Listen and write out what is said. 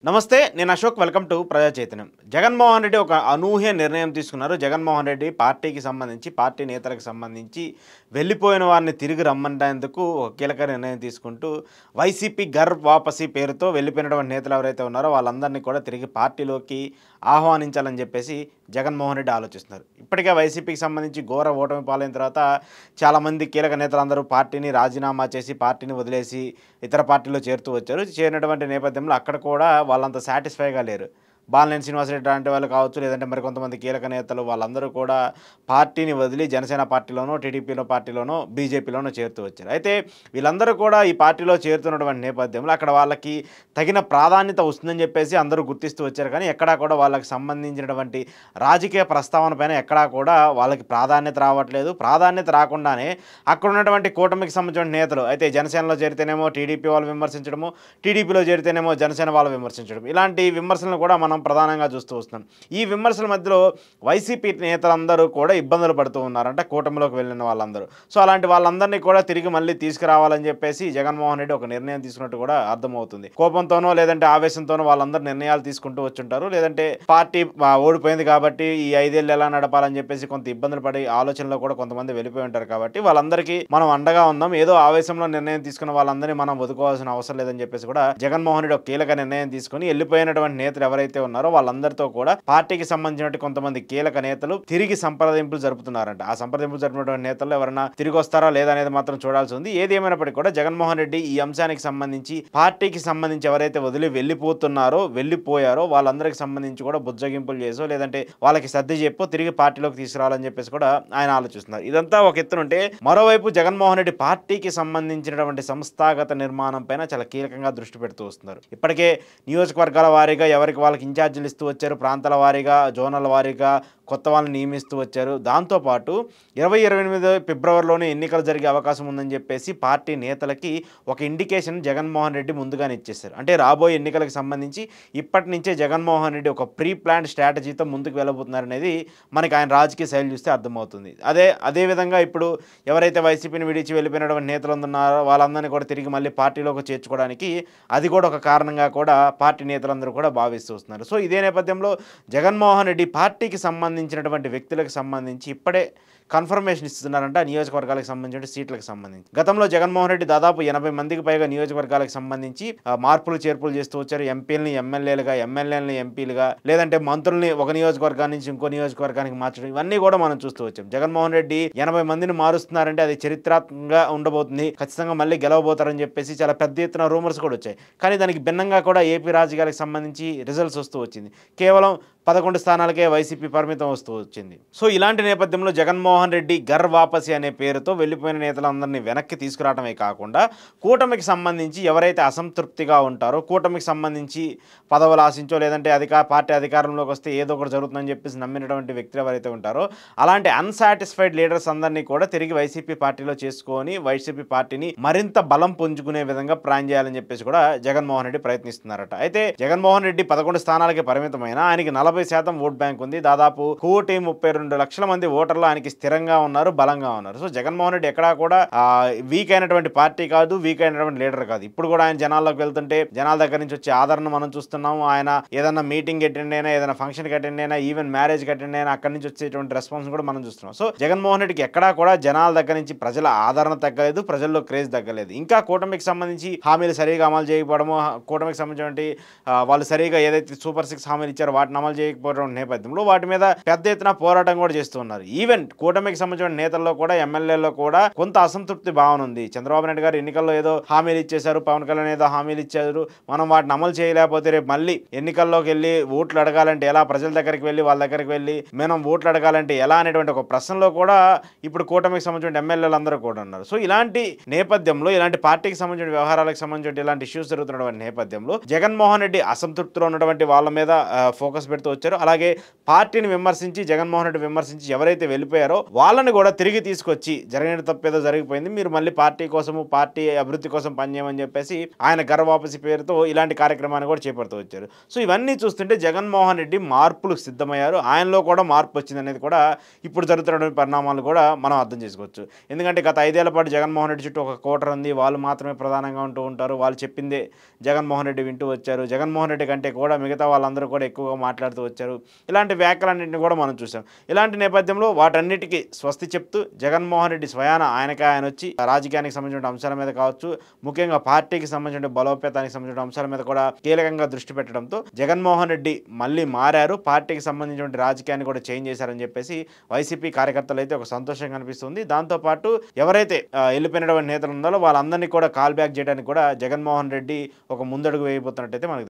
నమస్తే, నేను Ashok. Welcome to ప్రజా చైతన్యం. జగన్మోహన్ రెడ్డి ఒక అనూహ్య నిర్ణయం తీసుకున్నారు. జగన్మోహన్ రెడ్డి పార్టీకి సంబంధించి, పార్టీ నేతలకు సంబంధించి వెళ్ళిపోయిన వారిని తిరిగి రమ్మనేందుకు ఒక కీలక నిర్ణయం తీసుకుంటూ వైసీపీ ఘర్ వాపసీ పేరుతో వెళ్ళిపోయినటువంటి నేతలు ఎవరైతే ఉన్నారో వాళ్ళందరినీ కూడా తిరిగి పార్టీలోకి ఆహ్వానించాలని చెప్పేసి జగన్మోహన్ రెడ్డి ఆలోచిస్తున్నారు. ఇప్పటికే వైసీపీకి సంబంధించి ఘోర ఓటమి పాలైన తర్వాత చాలామంది కీలక నేతలందరూ పార్టీని రాజీనామా చేసి, పార్టీని వదిలేసి ఇతర పార్టీలో చేరుతూ వచ్చారు. చేరినటువంటి నేపథ్యంలో అక్కడ కూడా వాళ్ళంత సాటిస్ఫైగా లేరు. బాలినేని శ్రీనివాసరెడ్డి లాంటి వాళ్ళు కావచ్చు, లేదంటే మరికొంతమంది కీలక నేతలు వాళ్ళందరూ కూడా పార్టీని వదిలి జనసేన పార్టీలోనో, టీడీపీలో పార్టీలోనో, బీజేపీలోనో చేరుతూ వచ్చారు. అయితే వీళ్ళందరూ కూడా ఈ పార్టీలో చేరుతున్నటువంటి నేపథ్యంలో అక్కడ వాళ్ళకి తగిన ప్రాధాన్యత వస్తుందని చెప్పేసి అందరూ గుర్తిస్తూ వచ్చారు. కానీ ఎక్కడా కూడా వాళ్ళకి సంబంధించినటువంటి రాజకీయ ప్రస్తావన పైన ఎక్కడా కూడా వాళ్ళకి ప్రాధాన్యత రావట్లేదు. ప్రాధాన్యత రాకుండానే అక్కడ ఉన్నటువంటి కూటమికి సంబంధించిన నేతలు అయితే జనసేనలో చేరితేనేమో టీడీపీ వాళ్ళు విమర్శించడము, టీడీపీలో చేరితేనేమో జనసేన వాళ్ళు విమర్శించడం, ఇలాంటి విమర్శలను కూడా మనం ప్రధానంగా చూస్తూ వస్తున్నాం. ఈ విమర్శల మధ్యలో వైసీపీ నేతలందరూ కూడా ఇబ్బందులు పడుతూ ఉన్నారంట, కూటమిలోకి వెళ్ళిన వాళ్ళందరూ. సో అలాంటి వాళ్ళందరినీ కూడా తిరిగి మళ్ళీ తీసుకురావాలని చెప్పేసి జగన్మోహన్ రెడ్డి ఒక నిర్ణయం తీసుకున్నట్టు కూడా అర్థమవుతుంది. కోపంతోనో లేదంటే ఆవేశంతోనో వాళ్ళందరూ నిర్ణయాలు తీసుకుంటూ వచ్చుంటారు. లేదంటే పార్టీ ఓడిపోయింది కాబట్టి ఈ 5 ఏళ్ళు ఎలా నడపాలని చెప్పేసి కొంత ఇబ్బందులు పడే ఆలోచనలో కూడా కొంతమంది వెళ్ళిపోయి ఉంటారు. కాబట్టి వాళ్ళందరికీ మనం అండగా ఉందాం, ఏదో ఆవేశంలో నిర్ణయం తీసుకున్న వాళ్ళందరినీ మనం వదుకోవాల్సిన అవసరం లేదని చెప్పేసి కూడా జగన్మోహన్ రెడ్డి ఒక కీలక నిర్ణయం తీసుకుని వెళ్ళిపోయినటువంటి నేతలు ఎవరైతే ఉన్నారో వాళ్ళందరితో కూడా పార్టీకి సంబంధించినటువంటి కొంతమంది కీలక నేతలు తిరిగి సంప్రదింపులు జరుపుతున్నారంట. ఆ సంప్రదింపులు జరిపినటువంటి నేతలు ఎవరైనా తిరిగి వస్తారా లేదా అనేది మాత్రం చూడాల్సి ఉంది. ఏది ఏమైనప్పటికీ కూడా జగన్మోహన్ రెడ్డి ఈ అంశానికి సంబంధించి పార్టీకి సంబంధించి ఎవరైతే వదిలి వెళ్ళిపోయారో వాళ్ళందరికి సంబంధించి కూడా బుజ్జగింపులు చేసో లేదంటే వాళ్ళకి సర్ది చెప్పో తిరిగి పార్టీలోకి తీసుకురావాలని చెప్పేసి కూడా ఆయన ఆలోచిస్తున్నారు. ఇదంతా ఒక ఎత్తునుంటే, మరోవైపు జగన్మోహన్ రెడ్డి పార్టీకి సంబంధించినటువంటి సంస్థాగత నిర్మాణం పైన చాలా కీలకంగా దృష్టి పెడుతూ వస్తున్నారు. ఇప్పటికే నియోజకవర్గాల వారీగా ఎవరికి వాళ్ళకి ఇన్ఛార్జీలు ఇస్తూ వచ్చారు. ప్రాంతాల వారీగా, జోనల్ వారీగా కొత్త వాళ్ళని నియమిస్తూ వచ్చారు. దాంతోపాటు 28 ఫిబ్రవరిలోనే ఎన్నికలు జరిగే అవకాశం ఉందని చెప్పేసి పార్టీ నేతలకి ఒక ఇండికేషన్ జగన్మోహన్ రెడ్డి ముందుగానే ఇచ్చేశారు. అంటే రాబోయే ఎన్నికలకు సంబంధించి ఇప్పటి నుంచే జగన్మోహన్ రెడ్డి ఒక ప్రీ ప్లాన్డ్ స్ట్రాటజీతో ముందుకు వెళ్ళబోతున్నారనేది మనకి ఆయన రాజకీయ శైలి చూస్తే అర్థమవుతుంది. అదేవిధంగా ఇప్పుడు ఎవరైతే వైసీపీని విడిచి వెళ్ళిపోయినటువంటి నేతలు ఉన్నారో వాళ్ళందరినీ కూడా తిరిగి మళ్ళీ పార్టీలోకి చేర్చుకోవడానికి అది కూడా ఒక కారణంగా కూడా పార్టీ నేతలందరూ కూడా భావిస్తూ వస్తున్నారు. సో ఇదే నేపథ్యంలో జగన్మోహన్ రెడ్డి పార్టీకి సంబంధించినటువంటి వ్యక్తులకు సంబంధించి ఇప్పుడే కన్ఫర్మేషన్ ఇస్తున్నారంట, నియోజకవర్గాలకు సంబంధించిన సీట్లకు సంబంధించి. గతంలో జగన్మోహన్ రెడ్డి దాదాపు 80 మందికి పైగా నియోజకవర్గాలకు సంబంధించి మార్పులు చేర్పులు చేస్తూ వచ్చారు. ఎంపీలని ఎమ్మెల్యేలుగా, ఎమ్మెల్యేలని ఎంపీలుగా, లేదంటే మంత్రుల్ని ఒక నియోజకవర్గాన్ని నుంచి ఇంకో నియోజకవర్గానికి మార్చడం, ఇవన్నీ కూడా మనం చూస్తూ వచ్చాం. జగన్మోహన్ రెడ్డి 80 మందిని మారుస్తున్నారంటే అది చరిత్రాత్మకంగా ఉండబోతుంది, ఖచ్చితంగా మళ్ళీ గెలవబోతారని చెప్పేసి చాలా పెద్ద ఎత్తున రూమర్స్ కూడా వచ్చాయి. కానీ దానికి భిన్నంగా కూడా ఏపీ రాజకీయాలకు సంబంధించి రిజల్ట్స్ వస్తూ వచ్చింది. కేవలం 11 స్థానాలకే వైసీపీ పరిమితం వస్తూ వచ్చింది. సో ఇలాంటి నేపథ్యంలో జగన్మోహన్ రెడ్డి ఘర్ వాపసీ అనే పేరుతో వెళ్ళిపోయిన నేతలందరినీ వెనక్కి తీసుకురావడమే కాకుండా కూటమికి సంబంధించి ఎవరైతే అసంతృప్తిగా ఉంటారో, కూటమికి సంబంధించి పదవులు ఆశించో లేదంటే పార్టీ అధికారంలోకి వస్తే ఏదో ఒకటి జరుగుతుందని చెప్పేసి నమ్మినటువంటి వ్యక్తులు ఎవరైతే ఉంటారో అలాంటి అన్సాటిస్ఫైడ్ లీడర్స్ అందరినీ కూడా తిరిగి వైసీపీ పార్టీలో చేసుకొని వైసీపీ పార్టీని మరింత బలం పుంజుకునే విధంగా ప్లాన్ చేయాలని చెప్పేసి కూడా జగన్మోహన్ రెడ్డి ప్రయత్నిస్తున్నారట. అయితే జగన్మోహన్ రెడ్డి 11 స్థానాలకి పరిమితమైన ఆయనకి 40% ఓట్ బ్యాంక్ ఉంది. దాదాపు 1,32,00,000 మంది ఓటర్లు ఆయనకి స్థిరంగా ఉన్నారు, బలంగా ఉన్నారు. సో జగన్మోహన్ రెడ్డి ఎక్కడా కూడా వీక్ అయినటువంటి పార్టీ కాదు, వీక్ అయినటువంటి లీడర్ కాదు. ఇప్పుడు కూడా ఆయన జనాల్లోకి వెళ్తుంటే జనాల దగ్గర నుంచి వచ్చే ఆదరణ మనం చూస్తున్నాము. ఆయన ఏదన్నా మీటింగ్ అటెండ్ అయినా, ఏదైనా ఫంక్షన్కి అటెండ్ అయినా, ఈవెన్ మ్యారేజ్కి అటెండ్ అయినా అక్కడి నుంచి వచ్చేటువంటి రెస్పాన్స్ కూడా మనం చూస్తున్నాం. సో జగన్మోహన్ రెడ్డికి ఎక్కడా కూడా జనాల దగ్గర నుంచి ప్రజల ఆదరణ తగ్గలేదు, ప్రజల్లో క్రేజ్ తగ్గలేదు. ఇంకా కూటమికి సంబంధించి హామీలు సరిగా అమలు చేయకపోవడము, కూటమికి సంబంధించినటువంటి వాళ్ళు సరిగా ఏదైతే సూపర్ 6 హామీలు ఇచ్చారో వాటిని అమలు చేయకపోవడం నేపథ్యంలో వాటి మీద పెద్ద ఎత్తున పోరాటం కూడా చేస్తున్నారు. ఈవెన్ కూటమికి సంబంధించిన నేతల్లో కూడా, ఎమ్మెల్యేల్లో కూడా కొంత అసంతృప్తి భావన ఉంది. చంద్రబాబు నాయుడు గారు ఎన్నికల్లో ఏదో హామీలు ఇచ్చేశారు, పవన్ కళ్యాణ్ ఏదో హామీలు ఇచ్చారు, మనం వాటిని అమలు చేయలేకపోతే రేపు మళ్ళీ ఎన్నికల్లోకి వెళ్ళి ఓట్లు అడగాలంటే ఎలా, ప్రజల దగ్గరికి వెళ్ళి వాళ్ళ దగ్గరికి వెళ్ళి మనం ఓట్లు అడగాలంటే ఎలా అనేటువంటి ఒక ప్రశ్నలో కూడా ఇప్పుడు కూటమికి సంబంధించిన ఎమ్మెల్యేలు అందరూ కూడా ఉన్నారు. సో ఇలాంటి నేపథ్యంలో, ఇలాంటి పార్టీకి సంబంధించిన వ్యవహారాలకు సంబంధించిన ఇలాంటి ఇష్యూస్ జరుగుతున్న నేపథ్యంలో జగన్మోహన్ రెడ్డి అసంతృప్తిలో ఉన్నటువంటి వాళ్ళ మీద ఫోకస్ పెడుతూ వచ్చారు. అలాగే పార్టీని విమర్శించి, జగన్మోహన్ రెడ్డి విమర్శించి ఎవరైతే వెళ్ళిపోయారో వాళ్ళని కూడా తిరిగి తీసుకొచ్చి జరిగిన తప్పేదో జరిగిపోయింది, మీరు మళ్ళీ పార్టీ కోసము, పార్టీ అభివృద్ధి కోసం పనిచేయమని చెప్పేసి ఆయన గర్వాపసి పేరుతో ఇలాంటి కార్యక్రమాన్ని కూడా చేపడుతూ వచ్చారు. సో ఇవన్నీ చూస్తుంటే జగన్మోహన్ రెడ్డి మార్పులకు సిద్ధమయ్యారు. ఆయనలో కూడా మార్పు వచ్చిందనేది కూడా ఇప్పుడు జరుగుతున్న పరిణామాలు కూడా మనం అర్థం చేసుకోవచ్చు. ఎందుకంటే గత 5 ఏళ్ల పాటు జగన్మోహన్ రెడ్డి చుట్టూ ఒక కోటర్ ఉంది. వాళ్ళు మాత్రమే ప్రధానంగా ఉంటూ ఉంటారు. వాళ్ళు చెప్పిందే జగన్మోహన్ రెడ్డి వింటూ వచ్చారు. జగన్మోహన్ రెడ్డి కంటే కూడా మిగతా వాళ్ళందరూ కూడా ఎక్కువగా మాట్లాడుతూ వచ్చారు. ఇలాంటి వ్యాఖ్యలన్నింటినీ కూడా మనం చూసాం. ఇలాంటి నేపథ్యంలో వాటన్నిటికీ స్వస్తి చెప్తూ జగన్మోహన్ రెడ్డి స్వయాన ఆయన వచ్చి రాజకీయానికి సంబంధించిన అంశాల మీద కావచ్చు, ముఖ్యంగా పార్టీకి సంబంధించిన బలోపేతానికి సంబంధించిన అంశాల మీద కూడా కీలకంగా దృష్టి పెట్టడంతో జగన్మోహన్ రెడ్డి మళ్ళీ మారారు. పార్టీకి సంబంధించిన రాజకీయాన్ని కూడా చేంజ్ చేశారని చెప్పేసి వైసీపీ కార్యకర్తలు అయితే ఒక సంతోషం కనిపిస్తుంది. దాంతోపాటు ఎవరైతే వెళ్ళిపోయినటువంటి నేతలు ఉన్నారో వాళ్ళందరినీ కూడా కాల్ బ్యాక్ చేయడానికి కూడా జగన్మోహన్ రెడ్డి ఒక ముందడుగు వేయబోతున్నట్టయితే మనకు